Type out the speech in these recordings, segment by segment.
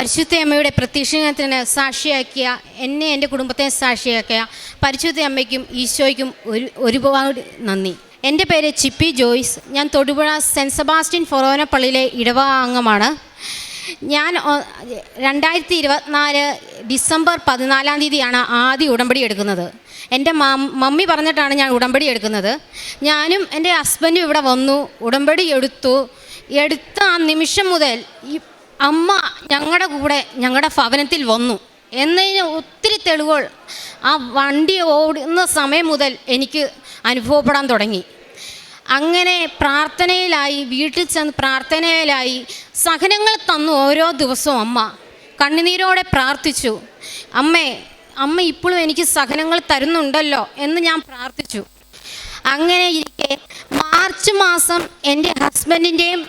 പരിശുദ്ധ അമ്മയുടെ പ്രത്യക്ഷത്തിന് സാക്ഷിയാക്കിയ എന്നെ, എൻ്റെ കുടുംബത്തെ സാക്ഷിയാക്കിയ പരിശുദ്ധ അമ്മയ്ക്കും ഈശോയ്ക്കും ഒരുപാട് നന്ദി. എൻ്റെ പേര് ചിപ്പി ജോയ്സ്. ഞാൻ തൊടുപുഴ സെൻറ്റ് സെബാസ്റ്റ്യൻ ഫൊറോന പള്ളിയിലെ ഇടവക അംഗമാണ്. ഞാൻ 2024 ഡിസംബർ 14 ആദ്യ ഉടമ്പടി എടുക്കുന്നത്. എൻ്റെ മമ്മി പറഞ്ഞിട്ടാണ് ഞാൻ ഉടമ്പടി എടുക്കുന്നത്. ഞാനും എൻ്റെ ഹസ്ബൻഡും ഇവിടെ വന്നു, ഉടമ്പടി എടുത്ത ആ നിമിഷം മുതൽ ഈ അമ്മ ഞങ്ങളുടെ കൂടെ ഞങ്ങളുടെ ഭവനത്തിൽ വന്നു എന്നതിന് ഒത്തിരി തെളിവുകൾ ആ വണ്ടി ഓടുന്ന സമയം മുതൽ എനിക്ക് അനുഭവപ്പെടാൻ തുടങ്ങി. അങ്ങനെ പ്രാർത്ഥനയിലായി, വീട്ടിൽ ചെന്ന് പ്രാർത്ഥനയിലായി, സഹനങ്ങൾ തന്നു. ഓരോ ദിവസവും അമ്മ കണ്ണുനീരോടെ പ്രാർത്ഥിച്ചു. അമ്മ ഇപ്പോഴും എനിക്ക് സഹനങ്ങൾ തരുന്നുണ്ടല്ലോ എന്ന് ഞാൻ പ്രാർത്ഥിച്ചു. അങ്ങനെ ഇരിക്കെ മാർച്ച് മാസം എൻ്റെ ഹസ്ബൻഡിൻ്റെയും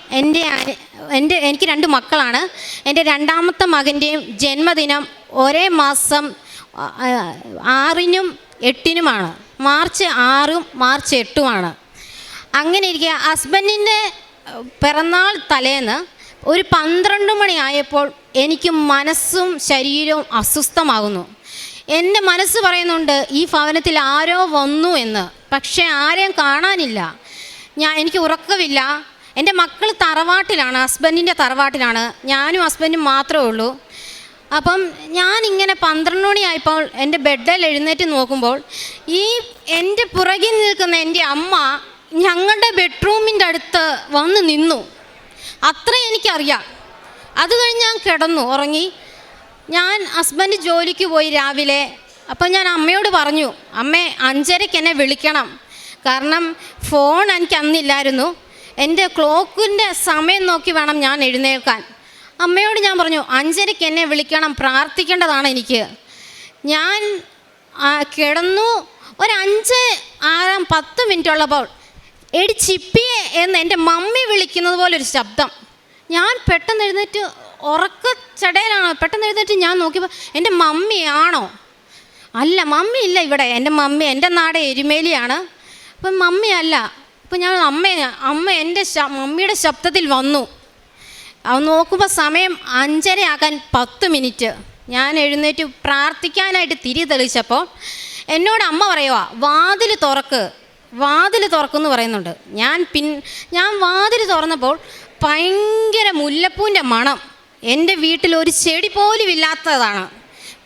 എനിക്ക് 2 മക്കളാണ്. എൻ്റെ രണ്ടാമത്തെ മകൻ്റെയും ജന്മദിനം ഒരേ മാസം 6-നും 8-നുമാണ്. March 6-ഉം March 8-ഉമാണ്. അങ്ങനെ ഇരിക്കുക ഹസ്ബൻഡിൻ്റെ പിറന്നാൾ തലേന്ന് ഒരു 12 മണി ആയപ്പോൾ എനിക്ക് മനസ്സും ശരീരവും അസ്വസ്ഥമാകുന്നു. എൻ്റെ മനസ്സ് പറയുന്നുണ്ട് ഈ ഭവനത്തിൽ ആരോ വന്നു എന്ന്. പക്ഷേ ആരെയും കാണാനില്ല. എനിക്ക് ഉറക്കമില്ല. എൻ്റെ മക്കൾ തറവാട്ടിലാണ്, ഹസ്ബൻഡിൻ്റെ തറവാട്ടിലാണ്. ഞാനും ഹസ്ബൻഡും മാത്രമേ ഉള്ളൂ. അപ്പം ഞാനിങ്ങനെ 12 മണിയായപ്പോൾ എൻ്റെ ബെഡിൽ എഴുന്നേറ്റ് നോക്കുമ്പോൾ എൻ്റെ പുറകിൽ നിൽക്കുന്ന എൻ്റെ അമ്മ ഞങ്ങളുടെ ബെഡ്റൂമിൻ്റെ അടുത്ത് വന്ന് നിന്നു. അത്ര എനിക്കറിയാം. അത് കഴിഞ്ഞ് ഞാൻ കിടന്നു ഉറങ്ങി. ഞാൻ ഹസ്ബൻഡ് ജോലിക്ക് പോയി രാവിലെ. അപ്പം ഞാൻ അമ്മയോട് പറഞ്ഞു, അമ്മേ 5:30 എന്നെ വിളിക്കണം. കാരണം ഫോൺ എനിക്ക് അന്നില്ലായിരുന്നു. എൻ്റെ ക്ലോക്കിൻ്റെ സമയം നോക്കി വേണം ഞാൻ എഴുന്നേൽക്കാൻ. അമ്മയോട് ഞാൻ പറഞ്ഞു 5:30 എന്നെ വിളിക്കണം, പ്രാർത്ഥിക്കേണ്ടതാണ് എനിക്ക്. ഞാൻ കിടന്നു. ഒരു 5-10 മിനിറ്റ് ഉള്ളപ്പോൾ എടി ചിപ്പിയെ എന്ന് എൻ്റെ മമ്മി വിളിക്കുന്നത് പോലൊരു ശബ്ദം. ഞാൻ പെട്ടെന്ന് എഴുന്നേറ്റ്, ഉറക്കച്ചടയിലാണ്. പെട്ടെന്ന് എഴുന്നേറ്റ് ഞാൻ നോക്കിയപ്പോൾ എൻ്റെ മമ്മിയാണോ? അല്ല, മമ്മി ഇല്ല ഇവിടെ. എൻ്റെ നാട് എരുമേലിയാണ്. അപ്പം മമ്മിയല്ല. അപ്പം ഞാൻ അമ്മ എൻ്റെ മമ്മിയുടെ ശബ്ദത്തിൽ വന്നു. നോക്കുമ്പോൾ സമയം 5:30 ആകാൻ 10 മിനിറ്റ്. ഞാൻ എഴുന്നേറ്റ് പ്രാർത്ഥിക്കാനായിട്ട് തിരി തെളിച്ചപ്പോൾ എന്നോട് അമ്മ പറയുക, വാതിൽ തുറക്കുമെന്ന് പറയുന്നുണ്ട്. ഞാൻ വാതിൽ തുറന്നപ്പോൾ ഭയങ്കര മുല്ലപ്പൂവിൻ്റെ മണം. എൻ്റെ വീട്ടിൽ ഒരു ചെടി പോലും ഇല്ലാത്തതാണ്.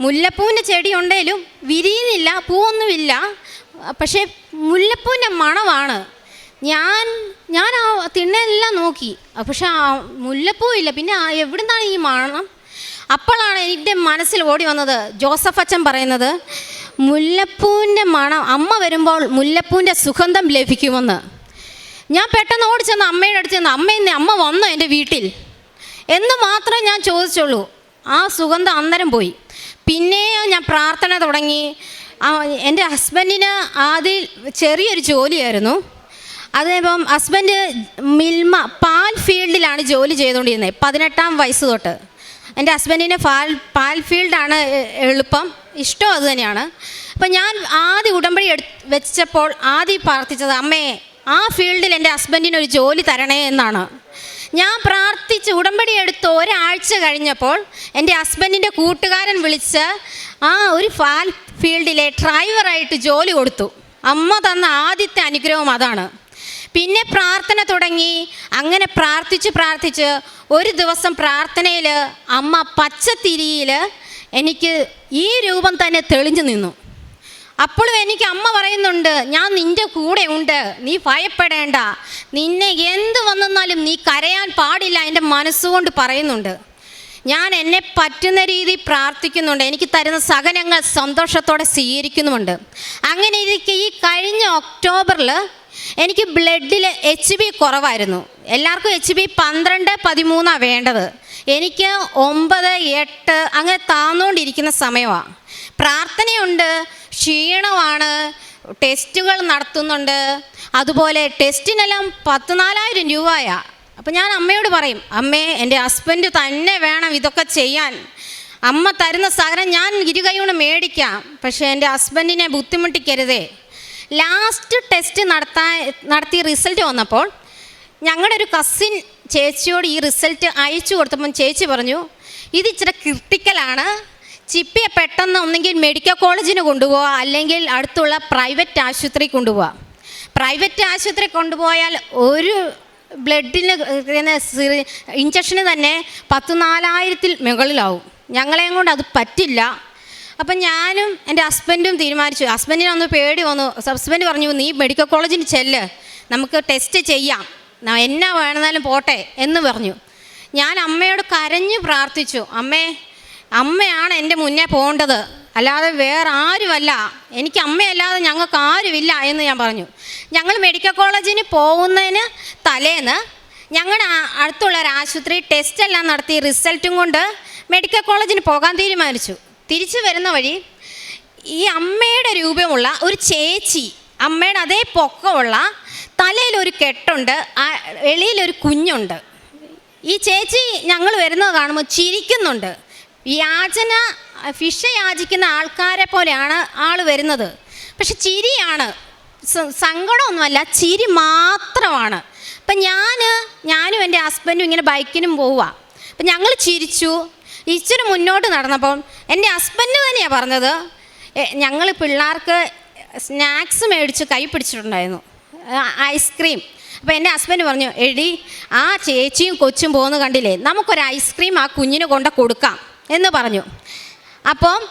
മുല്ലപ്പൂവിൻ്റെ ചെടി ഉണ്ടെങ്കിലും വിരിയുന്നില്ല, പൂവൊന്നുമില്ല. പക്ഷേ മുല്ലപ്പൂവിൻ്റെ മണമാണ്. ഞാൻ ആ തിണ്ണയെല്ലാം നോക്കി, പക്ഷെ ആ മുല്ലപ്പൂവില്ല. പിന്നെ എവിടുന്നാണ് ഈ മണം? അപ്പോഴാണ് എൻ്റെ മനസ്സിൽ ഓടി വന്നത് ജോസഫ് അച്ഛൻ പറയുന്നത്, മുല്ലപ്പൂവിൻ്റെ മണം, അമ്മ വരുമ്പോൾ മുല്ലപ്പൂവിൻ്റെ സുഗന്ധം ലഭിക്കുമെന്ന്. ഞാൻ പെട്ടെന്ന് ഓടിച്ചെന്ന് അമ്മയുടെ അടുത്ത് ചെന്ന്, അമ്മ വന്നോ എൻ്റെ വീട്ടിൽ എന്ന് മാത്രമേ ഞാൻ ചോദിച്ചുള്ളൂ. ആ സുഗന്ധം അന്നേരം പോയി. പിന്നെയോ ഞാൻ പ്രാർത്ഥന തുടങ്ങി. എൻ്റെ ഹസ്ബൻഡിന് ആദ്യം ചെറിയൊരു ജോലിയായിരുന്നു. അതിപ്പം ഹസ്ബൻഡ് പാൽ ഫീൽഡിലാണ് ജോലി ചെയ്തുകൊണ്ടിരുന്നത് 18-ാം വയസ്സ് തൊട്ട്. എൻ്റെ ഹസ്ബൻഡിന് പാൽ ഫീൽഡാണ് എളുപ്പം, ഇഷ്ടം അത് തന്നെയാണ്. അപ്പം ഞാൻ ആദ്യം ഉടമ്പടി വെച്ചപ്പോൾ ആദ്യം പ്രാർത്ഥിച്ചത്, അമ്മേ ആ ഫീൽഡിൽ എൻ്റെ ഹസ്ബൻഡിന് ഒരു ജോലി തരണേ എന്നാണ്. ഞാൻ പ്രാർത്ഥിച്ച് ഉടമ്പടി എടുത്ത് ഒരാഴ്ച കഴിഞ്ഞപ്പോൾ എൻ്റെ ഹസ്ബൻഡിൻ്റെ കൂട്ടുകാരൻ വിളിച്ച് ഒരു പാൽ ഫീൽഡിലെ ഡ്രൈവറായിട്ട് ജോലി കൊടുത്തു. അമ്മ തന്ന ആദ്യത്തെ അനുഗ്രഹം അതാണ്. പിന്നെ പ്രാർത്ഥന തുടങ്ങി. അങ്ങനെ പ്രാർത്ഥിച്ച് ഒരു ദിവസം പ്രാർത്ഥനയിൽ അമ്മ പച്ചത്തിരിയിൽ എനിക്ക് ഈ രൂപം തന്നെ തെളിഞ്ഞു നിന്നു. അപ്പോഴും എനിക്ക് അമ്മ പറയുന്നുണ്ട്, ഞാൻ നിൻ്റെ കൂടെ ഉണ്ട്, നീ ഭയപ്പെടേണ്ട, നിന്നെ എന്ത് വന്നെന്നാലും നീ കരയാൻ പാടില്ല, എൻ്റെ മനസ്സുകൊണ്ട് പറയുന്നുണ്ട്. ഞാൻ എന്നെ പറ്റുന്ന രീതി പ്രാർത്ഥിക്കുന്നുണ്ട്. എനിക്ക് തരുന്ന സഹനങ്ങൾ സന്തോഷത്തോടെ സ്വീകരിക്കുന്നുമുണ്ട്. അങ്ങനെ ഇരിക്കെ ഈ കഴിഞ്ഞ ഒക്ടോബറിൽ എനിക്ക് ബ്ലഡിൽ HB കുറവായിരുന്നു. എല്ലാവർക്കും HB 12-13 വേണ്ടത്. എനിക്ക് 9, 8 അങ്ങനെ താന്നുകൊണ്ടിരിക്കുന്ന സമയമാണ്. പ്രാർത്ഥനയുണ്ട്, ക്ഷീണമാണ്, ടെസ്റ്റുകൾ നടത്തുന്നുണ്ട്. അതുപോലെ ടെസ്റ്റിനെല്ലാം 14,000 രൂപയാണ്. അപ്പം ഞാൻ അമ്മയോട് പറയും, അമ്മേ എൻ്റെ ഹസ്ബൻഡ് തന്നെ വേണം ഇതൊക്കെ ചെയ്യാൻ. അമ്മ തരുന്ന സാധനം ഞാൻ ഇരുകൈകൊണ്ട് മേടിക്കാം, പക്ഷേ എൻ്റെ ഹസ്ബൻഡിനെ ബുദ്ധിമുട്ടിക്കരുതേ. ലാസ്റ്റ് ടെസ്റ്റ് നടത്തി റിസൾട്ട് വന്നപ്പോൾ ഞങ്ങളുടെ ഒരു കസിൻ ചേച്ചിയോട് ഈ റിസൾട്ട് അയച്ചു കൊടുത്തപ്പം ചേച്ചി പറഞ്ഞു, ഇത് ഇച്ചിരി ക്രിട്ടിക്കലാണ്. ചിപ്പിയെ പെട്ടെന്ന് ഒന്നെങ്കിൽ മെഡിക്കൽ കോളേജിന് കൊണ്ടുപോവുക, അല്ലെങ്കിൽ അടുത്തുള്ള പ്രൈവറ്റ് ആശുപത്രി കൊണ്ടുപോവുക. പ്രൈവറ്റ് ആശുപത്രി കൊണ്ടുപോയാൽ ഒരു ബ്ലഡിന് ഇഞ്ചക്ഷന് തന്നെ 14,000 മുകളിലാവും. ഞങ്ങളെയും കൊണ്ട് അത് പറ്റില്ല. അപ്പം ഞാനും എൻ്റെ ഹസ്ബൻഡും തീരുമാനിച്ചു. ഹസ്ബൻഡിനൊന്ന് പേടി വന്നു. ഹസ്ബൻഡ് പറഞ്ഞു, നീ മെഡിക്കൽ കോളേജിന് ചെല്ല്, നമുക്ക് ടെസ്റ്റ് ചെയ്യാം, എന്നാ വേണമെന്നാലും പോട്ടെ എന്ന് പറഞ്ഞു. ഞാൻ അമ്മയോട് കരഞ്ഞ് പ്രാർത്ഥിച്ചു, അമ്മയാണ് എൻ്റെ മുന്നേ പോകേണ്ടത്, അല്ലാതെ വേറെ ആരുമല്ല, എനിക്ക് അമ്മയല്ലാതെ ഞങ്ങൾക്ക് ആരുമില്ല എന്ന് ഞാൻ പറഞ്ഞു. ഞങ്ങൾ മെഡിക്കൽ കോളേജിന് പോകുന്നതിന് തലേന്ന് ഞങ്ങളുടെ അടുത്തുള്ള ഒരു ആശുപത്രി ടെസ്റ്റ് എല്ലാം നടത്തി റിസൾട്ടും കൊണ്ട് മെഡിക്കൽ കോളേജിന് പോകാൻ തീരുമാനിച്ചു. തിരിച്ചു വരുന്ന വഴി ഈ അമ്മയുടെ രൂപമുള്ള ഒരു ചേച്ചി, അമ്മയുടെ അതേ പൊക്കമുള്ള, തലയിലൊരു കെട്ടുണ്ട്, എളിയിലൊരു കുഞ്ഞുണ്ട്. ഈ ചേച്ചി ഞങ്ങൾ വരുന്നത് കാണുമ്പോൾ ചിരിക്കുന്നുണ്ട്. ഭിക്ഷ യാചിക്കുന്ന ആൾക്കാരെ പോലെയാണ് ആൾ വരുന്നത്. പക്ഷെ ചിരിയാണ്, സങ്കടമൊന്നുമല്ല, ചിരി മാത്രമാണ്. അപ്പം ഞാനും എൻ്റെ ഹസ്ബൻഡും ഇങ്ങനെ ബൈക്കിനും പോവുക. അപ്പം ഞങ്ങൾ ചിരിച്ചു. ഇച്ചിരി മുന്നോട്ട് നടന്നപ്പം എൻ്റെ ഹസ്ബൻഡ് തന്നെയാണ് പറഞ്ഞത്, ഞങ്ങൾ പിള്ളേർക്ക് സ്നാക്സ് മേടിച്ച് കൈ പിടിച്ചിട്ടുണ്ടായിരുന്നു, ഐസ്ക്രീം. അപ്പോൾ എൻ്റെ ഹസ്ബൻഡ് പറഞ്ഞു, എടി ആ ചേച്ചിയും കൊച്ചും പോകുന്ന കണ്ടില്ലേ, നമുക്കൊരു ഐസ്ക്രീം ആ കുഞ്ഞിന് കൊണ്ട് കൊടുക്കാം എന്ന് പറഞ്ഞു. അപ്പം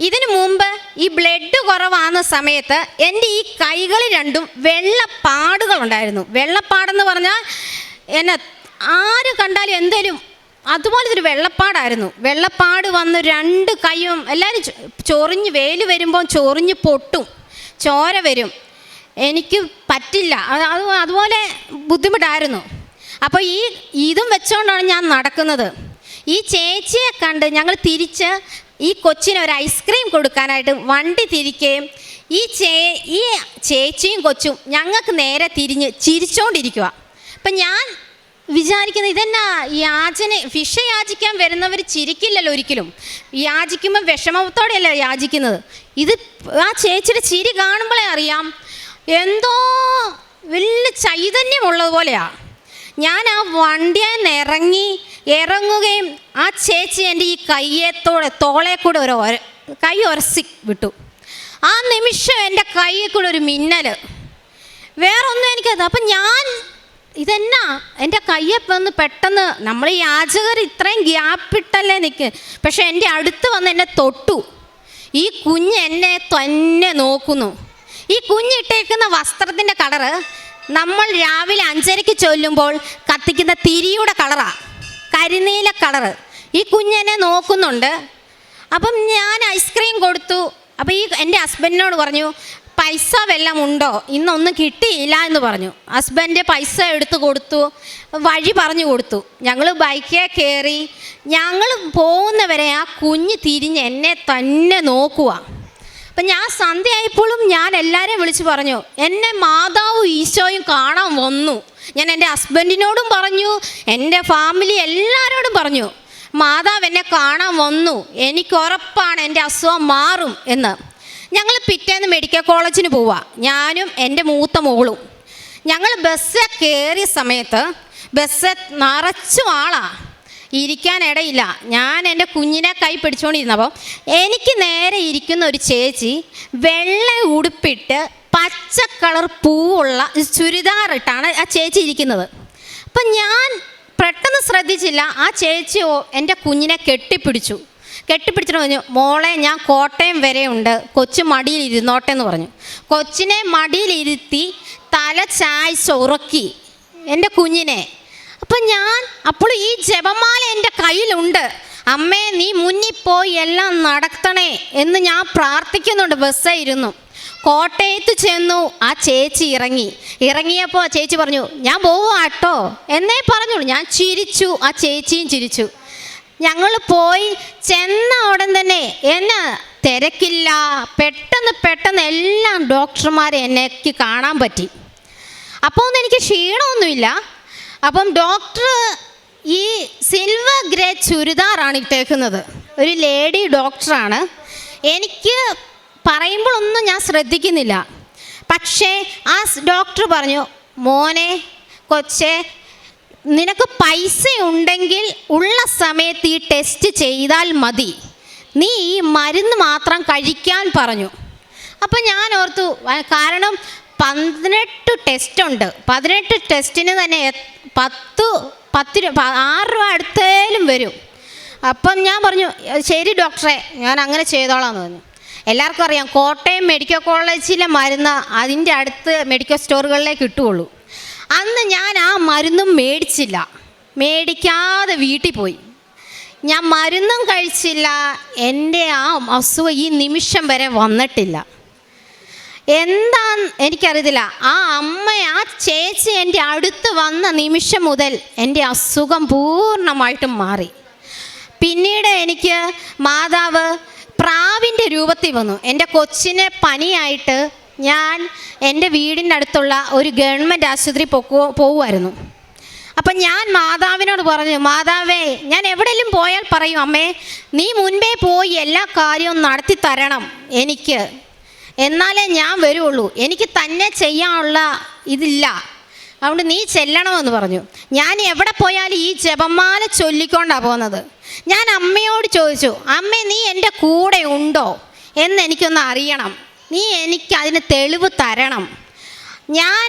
ഇതിനു മുമ്പ് ഈ ബ്ലഡ് കുറവാകുന്ന സമയത്ത് എൻ്റെ ഈ കൈകൾ രണ്ടും വെള്ളപ്പാടുകളുണ്ടായിരുന്നു. വെള്ളപ്പാടെന്ന് പറഞ്ഞാൽ എന്നെ ആര് കണ്ടാലും എന്തേലും അതുപോലത്തെ ഒരു വെള്ളപ്പാടായിരുന്നു. വെള്ളപ്പാട് വന്ന് 2 കൈയും എല്ലാവരും ചൊറിഞ്ഞ്, വെയിൽ വരുമ്പോൾ ചൊറിഞ്ഞ് പൊട്ടും, ചോര വരും. എനിക്ക് പറ്റില്ല, അതുപോലെ ബുദ്ധിമുട്ടായിരുന്നു. അപ്പോൾ ഇതും വെച്ചുകൊണ്ടാണ് ഞാൻ നടക്കുന്നത്. ഈ ചേച്ചിയെ കണ്ട് ഞങ്ങൾ തിരിച്ച് ഈ കൊച്ചിന് ഒരു ഐസ്ക്രീം കൊടുക്കാനായിട്ട് വണ്ടി തിരിക്കുകയും ഈ ചേച്ചിയും കൊച്ചും ഞങ്ങൾക്ക് നേരെ തിരിഞ്ഞ് ചിരിച്ചുകൊണ്ടിരിക്കുക. അപ്പം ഞാൻ വിചാരിക്കുന്നത്, ഇതെന്നാ ഭിക്ഷ യാചിക്കാൻ വരുന്നവർ ചിരിക്കില്ലല്ലോ ഒരിക്കലും, യാചിക്കുമ്പോൾ വിഷമത്തോടെയല്ല യാചിക്കുന്നത്. ഇത് ആ ചേച്ചിയുടെ ചിരി കാണുമ്പോഴേ അറിയാം എന്തോ വലിയ ചൈതന്യമുള്ളതുപോലെയാണ്. ഞാൻ ആ വണ്ടിയിൽ നിന്ന് ഇറങ്ങുകയും ആ ചേച്ചി എൻ്റെ ഈ തോളെ കൂടെ കൈ ഉരസി വിട്ടു. ആ നിമിഷം എൻ്റെ കയ്യിൽ കൂടെ ഒരു മിന്നൽ, വേറൊന്നും എനിക്കത്. അപ്പം ഇതെന്നാ എൻ്റെ കയ്യെ വന്ന് പെട്ടെന്ന്, നമ്മൾ ഈ യാചകർ ഇത്രയും ഗ്യാപ്പിട്ടല്ലേ നിൽക്കുക, പക്ഷെ എൻ്റെ അടുത്ത് വന്ന് എന്നെ തൊട്ടു. ഈ കുഞ്ഞ് എന്നെ തന്നെ നോക്കുന്നു. ഈ കുഞ്ഞിട്ടേക്കുന്ന വസ്ത്രത്തിൻ്റെ കളറ് നമ്മൾ രാവിലെ 5:30 ചൊല്ലുമ്പോൾ കത്തിക്കുന്ന തിരിയുടെ കളറാണ്, കരിനീല കളറ്. ഈ കുഞ്ഞെന്നെ നോക്കുന്നുണ്ട്. അപ്പം ഞാൻ ഐസ്ക്രീം കൊടുത്തു. അപ്പോൾ എൻ്റെ ഹസ്ബൻഡിനോട് പറഞ്ഞു, പൈസ വല്ലതും ഉണ്ടോ, ഇന്നൊന്നും കിട്ടിയില്ല എന്ന് പറഞ്ഞു. ഹസ്ബൻഡ് പൈസ എടുത്ത് കൊടുത്തു, വഴി പറഞ്ഞു കൊടുത്തു. ഞങ്ങൾ ബൈക്കിൽ കയറി. ഞങ്ങൾ പോകുന്നവരെ ആ കുഞ്ഞ് തിരിഞ്ഞ് എന്നെ തന്നെ നോക്കുക. അപ്പം ഞാൻ സന്ധ്യയായപ്പോഴും ഞാൻ എല്ലാവരെയും വിളിച്ച് പറഞ്ഞു, എന്നെ മാതാവും ഈശോയും കാണാൻ വന്നു. ഞാൻ എൻ്റെ ഹസ്ബൻഡിനോടും പറഞ്ഞു, എൻ്റെ ഫാമിലി എല്ലാവരോടും പറഞ്ഞു, മാതാവ് എന്നെ കാണാൻ വന്നു, എനിക്ക് ഉറപ്പാണ് എൻ്റെ അസുഖം മാറും എന്ന്. ഞങ്ങൾ പിറ്റേന്ന് മെഡിക്കൽ കോളേജിന് പോവുക, ഞാനും എൻ്റെ മൂത്ത മോളും. ഞങ്ങൾ ബസ്സിൽ കയറിയ സമയത്ത് ബസ് നിറച്ചും ആളാണ്, ഇരിക്കാനിടയില്ല. ഞാൻ എൻ്റെ കുഞ്ഞിനെ കൈ പിടിച്ചുകൊണ്ടിരുന്നപ്പോൾ എനിക്ക് നേരെ ഇരിക്കുന്ന ഒരു ചേച്ചി വെള്ള ഉടുപ്പിട്ട് പച്ച കളർ പൂവുള്ള ചുരിദാറിട്ടാണ് ആ ചേച്ചി ഇരിക്കുന്നത്. അപ്പം ഞാൻ പെട്ടെന്ന് ശ്രദ്ധിച്ചില്ല. ആ ചേച്ചി എൻ്റെ കുഞ്ഞിനെ കെട്ടിപ്പിടിച്ചിട്ട് പറഞ്ഞു, മോളെ ഞാൻ കോട്ടയം വരെ ഉണ്ട്, കൊച്ചു മടിയിൽ ഇരുന്നോട്ടെ എന്ന് പറഞ്ഞു. കൊച്ചിനെ മടിയിലിരുത്തി തല ചായ്ച്ച് ഉറക്കി എൻ്റെ കുഞ്ഞിനെ. അപ്പോൾ ഈ ജപമാല എൻ്റെ കയ്യിലുണ്ട്. അമ്മേ നീ മുന്നിൽ പോയി എല്ലാം നടത്തണേ എന്ന് ഞാൻ പ്രാർത്ഥിക്കുന്നുണ്ട്. ബസ്സേ ഇരുന്നു. കോട്ടയത്ത് ചെന്നു. ആ ചേച്ചി ഇറങ്ങിയപ്പോൾ ചേച്ചി പറഞ്ഞു, ഞാൻ പോവാട്ടോ എന്നേ പറഞ്ഞുള്ളൂ. ഞാൻ ചിരിച്ചു, ആ ചേച്ചിയും ചിരിച്ചു. ഞങ്ങൾ പോയി ചെന്ന ഉടൻ തന്നെ എന്നെ തിരക്കില്ല, പെട്ടെന്ന് എല്ലാം ഡോക്ടർമാരെ എനിക്ക് കാണാൻ പറ്റി. അപ്പോൾ ഒന്നും എനിക്ക് ക്ഷീണമൊന്നുമില്ല. അപ്പം ഡോക്ടർ ഈ സിൽവർ ഗ്രേ ചുരിദാറാണ് ഇട്ടേക്കുന്നത്, ഒരു ലേഡി ഡോക്ടറാണ്. എനിക്ക് പറയുമ്പോഴൊന്നും ഞാൻ ശ്രദ്ധിക്കുന്നില്ല. പക്ഷേ ആ ഡോക്ടർ പറഞ്ഞു, മോനെ കൊച്ചേ നിനക്ക് പൈസ ഉണ്ടെങ്കിൽ ഉള്ള സമയത്ത് ഈ ടെസ്റ്റ് ചെയ്താൽ മതി, നീ ഈ മരുന്ന് മാത്രം കഴിക്കാൻ പറഞ്ഞു. അപ്പം ഞാൻ ഓർത്തു, കാരണം 18 ടെസ്റ്റുണ്ട്. 18 ടെസ്റ്റിന് തന്നെ 6 രൂപ അടുത്തേലും വരും. അപ്പം ഞാൻ പറഞ്ഞു ശരി ഡോക്ടറെ, ഞാൻ അങ്ങനെ ചെയ്തോളാം എന്ന് പറഞ്ഞു. എല്ലാവർക്കും അറിയാം, കോട്ടയം മെഡിക്കൽ കോളേജിലെ മരുന്ന് അതിൻ്റെ അടുത്ത് മെഡിക്കൽ സ്റ്റോറുകളിലേ കിട്ടുകയുള്ളൂ. അന്ന് ഞാൻ ആ മരുന്നും മേടിച്ചില്ല, മേടിക്കാതെ വീട്ടിൽ പോയി. ഞാൻ മരുന്നും കഴിച്ചില്ല, എൻ്റെ ആ അസുഖം ഈ നിമിഷം വരെ വന്നിട്ടില്ല. എന്താന്ന് എനിക്കറിയത്തില്ല. ആ അമ്മ, ആ ചേച്ചി എൻ്റെ അടുത്ത് വന്ന നിമിഷം മുതൽ എൻ്റെ അസുഖം പൂർണ്ണമായിട്ടും മാറി. പിന്നീട് എനിക്ക് മാതാവ് പ്രാവിൻ്റെ രൂപത്തിൽ വന്നു. എൻ്റെ കൊച്ചിനെ പനിയായിട്ട് ഞാൻ എൻ്റെ വീടിൻ്റെ അടുത്തുള്ള ഒരു ഗവൺമെൻറ് ആശുപത്രി പോകുമായിരുന്നു. അപ്പം ഞാൻ മാതാവിനോട് പറഞ്ഞു, മാതാവേ, ഞാൻ എവിടെയെങ്കിലും പോയാൽ പറയും അമ്മേ, നീ മുൻപേ പോയി എല്ലാ കാര്യവും നടത്തി തരണം എനിക്ക്, എന്നാലേ ഞാൻ വരുള്ളൂ, എനിക്ക് തന്നെ ചെയ്യാനുള്ള ഇതില്ല, അതുകൊണ്ട് നീ ചെല്ലണമെന്ന് പറഞ്ഞു. ഞാൻ എവിടെ പോയാലും ഈ ജപമാല ചൊല്ലിക്കൊണ്ടാണ് പോകുന്നത്. ഞാൻ അമ്മയോട് ചോദിച്ചു, അമ്മേ, നീ എൻ്റെ കൂടെ ഉണ്ടോ എന്ന് എനിക്കൊന്ന് അറിയണം, നീ എനിക്ക് അതിന് തെളിവ് തരണം. ഞാൻ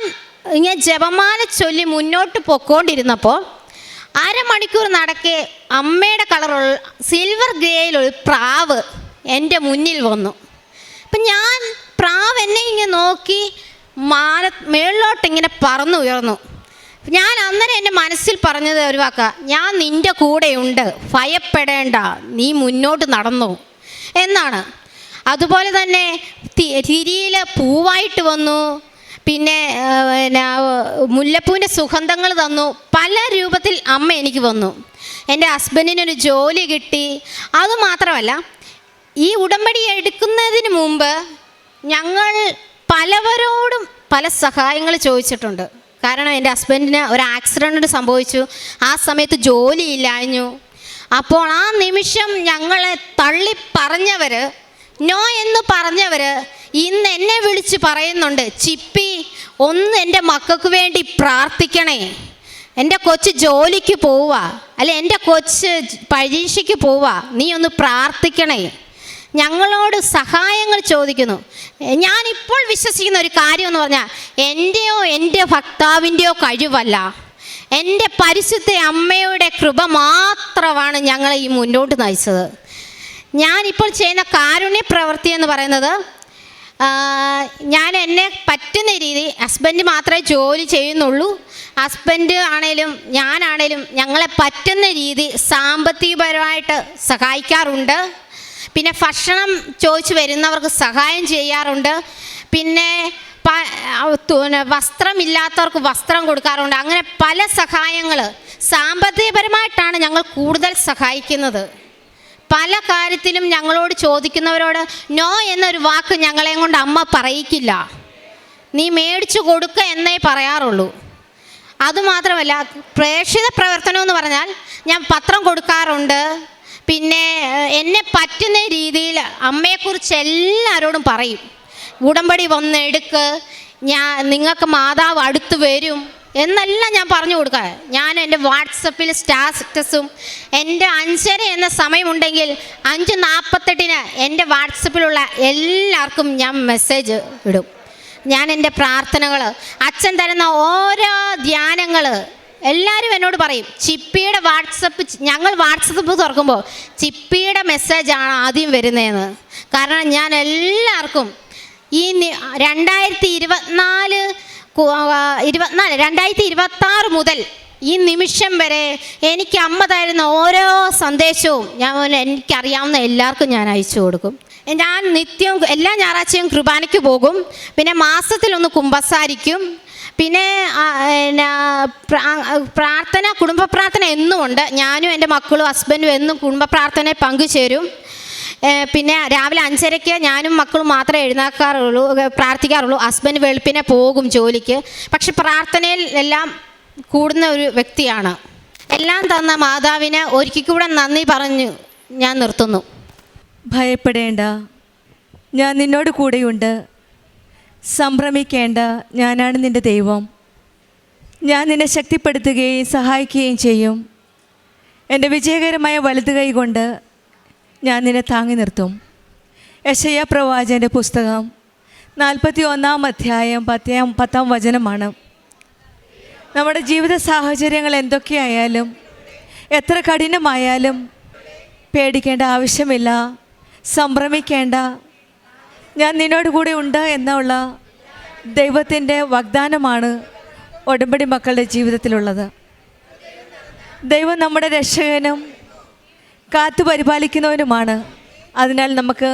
ഇങ്ങനെ ജപമാല ചൊല്ലി മുന്നോട്ട് പൊക്കോണ്ടിരുന്നപ്പോൾ അരമണിക്കൂർ നടക്കെ അമ്മയുടെ കളറുള്ള സിൽവർ ഗ്രേയിലൊരു പ്രാവ് എൻ്റെ മുന്നിൽ വന്നു. അപ്പം ഞാൻ പ്രാവ് എന്നെ ഇങ്ങനെ നോക്കി മേളിലോട്ടിങ്ങനെ പറന്നുയർന്നു. ഞാൻ അന്നേരം എൻ്റെ മനസ്സിൽ പറഞ്ഞത് ഒരു വാക്കാ, ഞാൻ നിൻ്റെ കൂടെയുണ്ട്, ഭയപ്പെടേണ്ട, നീ മുന്നോട്ട് നടന്നു എന്നാണ്. അതുപോലെ തന്നെ തിരിയിൽ പൂവായിട്ട് വന്നു, പിന്നെ മുല്ലപ്പൂവിൻ്റെ സുഗന്ധങ്ങൾ തന്നു, പല രൂപത്തിൽ അമ്മ എനിക്ക് വന്നു. എൻ്റെ ഹസ്ബൻഡിനൊരു ജോലി കിട്ടി. അതുമാത്രമല്ല, ഈ ഉടമ്പടി എടുക്കുന്നതിന് മുമ്പ് ഞങ്ങൾ പലവരോടും പല സഹായങ്ങൾ ചോദിച്ചിട്ടുണ്ട്. കാരണം എൻ്റെ ഹസ്ബൻഡിന് ഒരു ആക്സിഡൻറ്റ് സംഭവിച്ചു, ആ സമയത്ത് ജോലിയില്ലാഞ്ഞു. അപ്പോൾ ആ നിമിഷം ഞങ്ങളെ തള്ളി പറഞ്ഞവർ, നോ എന്ന് പറഞ്ഞവർ ഇന്ന് എന്നെ വിളിച്ച് പറയുന്നുണ്ട്, ചിപ്പി, ഒന്ന് എൻ്റെ മക്കൾക്ക് വേണ്ടി പ്രാർത്ഥിക്കണേ, എൻ്റെ കൊച്ച് ജോലിക്ക് പോവുക, അല്ലെ എൻ്റെ കൊച്ച് പരീക്ഷയ്ക്ക് പോവുക, നീ ഒന്ന് പ്രാർത്ഥിക്കണേ. ഞങ്ങളോട് സഹായങ്ങൾ ചോദിക്കുന്നു. ഞാനിപ്പോൾ വിശ്വസിക്കുന്ന ഒരു കാര്യം എന്ന് പറഞ്ഞാൽ, എൻ്റെയോ എൻ്റെ ഭർത്താവിൻ്റെയോ കഴിവല്ല, എൻ്റെ പരിശുദ്ധ അമ്മയുടെ കൃപ മാത്രമാണ് ഞങ്ങളെ ഈ മുന്നോട്ട് നയിച്ചത്. ഞാനിപ്പോൾ ചെയ്യുന്ന കാരുണ്യ പ്രവൃത്തി എന്ന് പറയുന്നത്, ഞാൻ എന്നെ പറ്റുന്ന രീതി, ഹസ്ബൻഡ് മാത്രമേ ജോലി ചെയ്യുന്നുള്ളൂ, ഹസ്ബൻഡ് ആണേലും ഞാനാണേലും ഞങ്ങളെ പറ്റുന്ന രീതി സാമ്പത്തികപരമായിട്ട് സഹായിക്കാറുണ്ട്. പിന്നെ ഭക്ഷണം ചോദിച്ച് വരുന്നവർക്ക് സഹായം ചെയ്യാറുണ്ട്. പിന്നെ വസ്ത്രമില്ലാത്തവർക്ക് വസ്ത്രം കൊടുക്കാറുണ്ട്. അങ്ങനെ പല സഹായങ്ങൾ സാമ്പത്തികപരമായിട്ടാണ് ഞങ്ങൾ കൂടുതൽ സഹായിക്കുന്നത്. പല കാര്യത്തിലും ഞങ്ങളോട് ചോദിക്കുന്നവരോട് നോ എന്നൊരു വാക്ക് ഞങ്ങളെയും കൊണ്ട് അമ്മ പറയിക്കില്ല, നീ മേടിച്ചു കൊടുക്കുക എന്നേ പറയാറുള്ളൂ. അതുമാത്രമല്ല, പ്രേക്ഷിത പ്രവർത്തനം എന്ന് പറഞ്ഞാൽ ഞാൻ പത്രം കൊടുക്കാറുണ്ട്. പിന്നെ എന്നെ പറ്റുന്ന രീതിയിൽ അമ്മയെക്കുറിച്ച് എല്ലാവരോടും പറയും, ഉടമ്പടി വന്നെടുക്ക്, നിങ്ങൾക്ക് മാതാവ് അടുത്ത് വരും എന്നെല്ലാം ഞാൻ പറഞ്ഞു കൊടുക്കുക. ഞാൻ എൻ്റെ വാട്സപ്പിൽ സ്റ്റാറ്റസും, എൻ്റെ 5:30 എന്ന സമയമുണ്ടെങ്കിൽ 5:48 എൻ്റെ വാട്സപ്പിലുള്ള എല്ലാവർക്കും ഞാൻ മെസ്സേജ് ഇടും. ഞാൻ എൻ്റെ പ്രാർത്ഥനകൾ, അച്ഛൻ തരുന്ന ഓരോ ധ്യാനങ്ങൾ എല്ലാവരും എന്നോട് പറയും, ചിപ്പിയുടെ ഞങ്ങൾ വാട്സപ്പ് തുറക്കുമ്പോൾ ചിപ്പിയുടെ മെസ്സേജാണ് ആദ്യം വരുന്നതെന്ന്. കാരണം ഞാൻ എല്ലാവർക്കും ഈ 2026 മുതൽ ഈ നിമിഷം വരെ എനിക്ക് അമ്മ തരുന്ന ഓരോ സന്ദേശവും എനിക്കറിയാവുന്ന എല്ലാവർക്കും ഞാൻ അയച്ചു കൊടുക്കും. ഞാൻ നിത്യവും എല്ലാ ഞായറാഴ്ചയും കുർബാനയ്ക്ക് പോകും. പിന്നെ മാസത്തിലൊന്ന് കുമ്പസാരിക്കും. പിന്നെ പ്രാർത്ഥന, കുടുംബ പ്രാർത്ഥന എന്നുമുണ്ട്. ഞാനും എൻ്റെ മക്കളും ഹസ്ബൻഡും എന്നും കുടുംബ പ്രാർത്ഥനയിൽ പങ്കുചേരും. പിന്നെ രാവിലെ 5:30 ഞാനും മക്കളും മാത്രമേ പ്രാർത്ഥിക്കാറുള്ളൂ. ഹസ്ബൻഡ് വെളുപ്പിനെ പോകും ജോലിക്ക്. പക്ഷെ പ്രാർത്ഥനയിൽ എല്ലാം കൂടുന്ന ഒരു വ്യക്തിയാണ്. എല്ലാം തന്ന മാതാവിന് ഒരിക്കൽ കൂടെ നന്ദി പറഞ്ഞു ഞാൻ നിർത്തുന്നു. ഭയപ്പെടേണ്ട, ഞാൻ നിന്നോട് കൂടെയുണ്ട്. സംഭ്രമിക്കേണ്ട, ഞാനാണ് നിൻ്റെ ദൈവം. ഞാൻ നിന്നെ ശക്തിപ്പെടുത്തുകയും സഹായിക്കുകയും ചെയ്യും. എൻ്റെ വിജയകരമായ വലതു കൈ കൊണ്ട് ഞാൻ നിന്നെ താങ്ങി നിർത്തും. യെശയ്യാ പ്രവാചകൻ്റെ പുസ്തകം 41 അധ്യായം 10 വചനമാണ്. നമ്മുടെ ജീവിത സാഹചര്യങ്ങൾ എന്തൊക്കെയായാലും എത്ര കഠിനമായാലും പേടിക്കേണ്ട ആവശ്യമില്ല, സംഭ്രമിക്കേണ്ട. ഞാൻ നിന്നോട് കൂടെ ഉണ്ട് എന്നുള്ള ദൈവത്തിൻ്റെ വാഗ്ദാനമാണ് ഉടമ്പടി മക്കളുടെ ജീവിതത്തിലുള്ളത്. ദൈവം നമ്മുടെ രക്ഷകനും കാത്തു പരിപാലിക്കുന്നവനുമാണ്. അതിനാൽ നമുക്ക്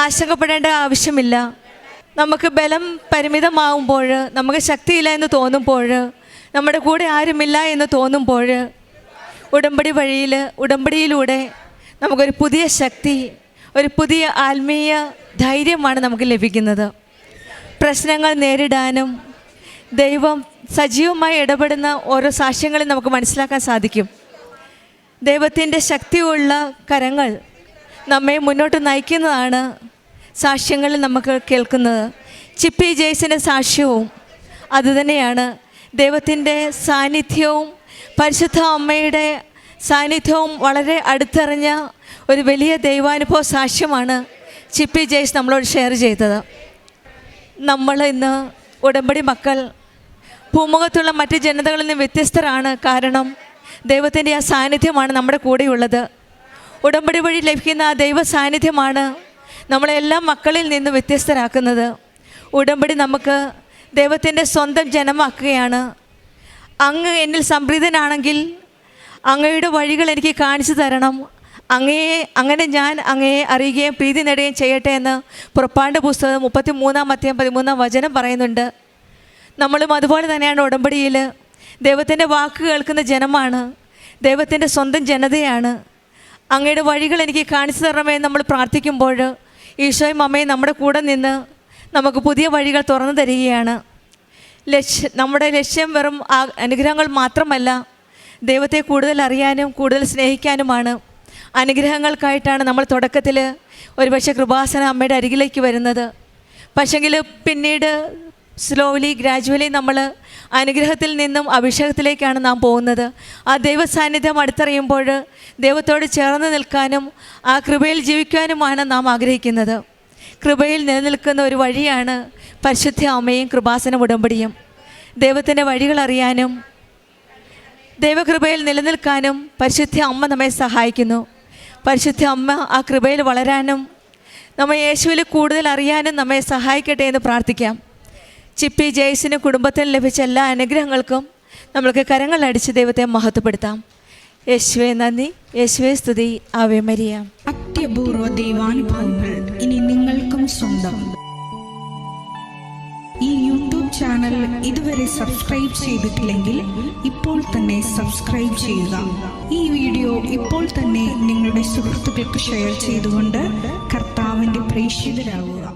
ആശങ്കപ്പെടേണ്ട ആവശ്യമില്ല. നമുക്ക് ബലം പരിമിതമാവുമ്പോൾ, നമുക്ക് ശക്തിയില്ല എന്ന് തോന്നുമ്പോൾ, നമ്മുടെ കൂടെ ആരുമില്ല എന്ന് തോന്നുമ്പോൾ, ഉടമ്പടിയിലൂടെ നമുക്കൊരു പുതിയ ശക്തി, ഒരു പുതിയ ആത്മീയ ധൈര്യമാണ് നമുക്ക് ലഭിക്കുന്നത്. പ്രശ്നങ്ങൾ നേരിടാനും ദൈവം സജീവമായി ഇടപെടുന്ന ഓരോ സാക്ഷ്യങ്ങളും നമുക്ക് മനസ്സിലാക്കാൻ സാധിക്കും. ദൈവത്തിൻ്റെ ശക്തിയുള്ള കരങ്ങൾ നമ്മെ മുന്നോട്ട് നയിക്കുന്നതാണ് സാക്ഷ്യങ്ങളിൽ നമുക്ക് കേൾക്കുന്നത്. ചിപ്പി ജെയ്സിൻ്റെ സാക്ഷ്യവും അതുതന്നെയാണ്. ദൈവത്തിൻ്റെ സാന്നിധ്യവും പരിശുദ്ധ അമ്മയുടെ സാന്നിധ്യവും വളരെ അടുത്തറിഞ്ഞ ഒരു വലിയ ദൈവാനുഭവ സാക്ഷ്യമാണ് ചിപ്പി ജെയ്സ് നമ്മളോട് ഷെയർ ചെയ്തത്. നമ്മൾ ഇന്ന് ഉടമ്പടി മക്കൾ ഭൂമുഖത്തുള്ള മറ്റ് ജനതകളിൽ നിന്ന് വ്യത്യസ്തരാണ്. കാരണം ദൈവത്തിൻ്റെ ആ സാന്നിധ്യമാണ് നമ്മുടെ കൂടെയുള്ളത്. ഉടമ്പടി വഴി ലഭിക്കുന്ന ആ ദൈവ സാന്നിധ്യമാണ് നമ്മളെല്ലാം മക്കളിൽ നിന്ന് വ്യത്യസ്തരാക്കുന്നത്. ഉടമ്പടി നമുക്ക് ദൈവത്തിൻ്റെ സ്വന്തം ജനമാക്കുകയാണ്. അങ്ങ് എന്നിൽ സംപ്രീതനാണെങ്കിൽ അങ്ങയുടെ വഴികൾ എനിക്ക് കാണിച്ചു തരണം, അങ്ങനെ ഞാൻ അങ്ങയെ അറിയുകയും പ്രീതി നേടുകയും ചെയ്യട്ടെ എന്ന് പുറപ്പാടിൻ്റെ പുസ്തകം 33 അധ്യായം 13 വചനം പറയുന്നുണ്ട്. നമ്മളും അതുപോലെ തന്നെയാണ്. ഉടമ്പടിയിൽ ദൈവത്തിൻ്റെ വാക്ക് കേൾക്കുന്ന ജനമാണ്, ദൈവത്തിൻ്റെ സ്വന്തം ജനതയാണ്. അങ്ങയുടെ വഴികൾ എനിക്ക് കാണിച്ചു തരണമേ നമ്മൾ പ്രാർത്ഥിക്കുമ്പോൾ ഈശോയും അമ്മയും നമ്മുടെ കൂടെ നിന്ന് നമുക്ക് പുതിയ വഴികൾ തുറന്നു തരികയാണ്. നമ്മുടെ ലക്ഷ്യം വെറും അനുഗ്രഹങ്ങൾ മാത്രമല്ല, ദൈവത്തെ കൂടുതൽ അറിയാനും കൂടുതൽ സ്നേഹിക്കാനുമാണ്. അനുഗ്രഹങ്ങൾക്കായിട്ടാണ് നമ്മൾ തുടക്കത്തിൽ ഒരുപക്ഷെ കൃപാസന അമ്മയുടെ അരികിലേക്ക് വരുന്നത്. പക്ഷെങ്കിൽ പിന്നീട് സ്ലോലി ഗ്രാജുവലി നമ്മൾ അനുഗ്രഹത്തിൽ നിന്നും അഭിഷേകത്തിലേക്കാണ് നാം പോകുന്നത്. ആ ദൈവ സാന്നിധ്യം അടുത്തറിയുമ്പോൾ ദൈവത്തോട് ചേർന്ന് നിൽക്കാനും ആ കൃപയിൽ ജീവിക്കാനുമാണ് നാം ആഗ്രഹിക്കുന്നത്. കൃപയിൽ നിലനിൽക്കുന്ന ഒരു വഴിയാണ് പരിശുദ്ധ അമ്മയും കൃപാസന ഉടമ്പടിയും. ദൈവത്തിൻ്റെ വഴികൾ അറിയാനും ദൈവകൃപയിൽ നിലനിൽക്കാനും പരിശുദ്ധ അമ്മ നമ്മെ സഹായിക്കുന്നു. പരിശുദ്ധ അമ്മ ആ കൃപയിൽ വളരാനും നമ്മെ യേശുവിൽ കൂടുതൽ അറിയാനും നമ്മെ സഹായിക്കട്ടെ എന്ന് പ്രാർത്ഥിക്കാം. ചിപ്പി ജെയ്സിന് കുടുംബത്തിൽ ലഭിച്ച എല്ലാ അനുഗ്രഹങ്ങൾക്കും നമ്മൾക്ക് കരങ്ങളടിച്ച് ദൈവത്തെ മഹത്വപ്പെടുത്താം. യേശുവേ നന്ദി, യേശുവേ സ്തുതി, ആവേ മരിയ. അത്യപൂർവ ദൈവാനുഭവങ്ങൾ ഇനി നിങ്ങൾക്കും സ്വന്തം. ഈ യൂട്യൂബ് ചാനൽ ഇതുവരെ സബ്സ്ക്രൈബ് ചെയ്തിട്ടില്ലെങ്കിൽ ഇപ്പോൾ തന്നെ സബ്സ്ക്രൈബ് ചെയ്യുക. ഈ വീഡിയോ ഇപ്പോൾ തന്നെ നിങ്ങളുടെ സുഹൃത്തുക്കൾക്ക് ഷെയർ ചെയ്തുകൊണ്ട് കർത്താവിൻ്റെ പ്രേക്ഷിതരാകുക.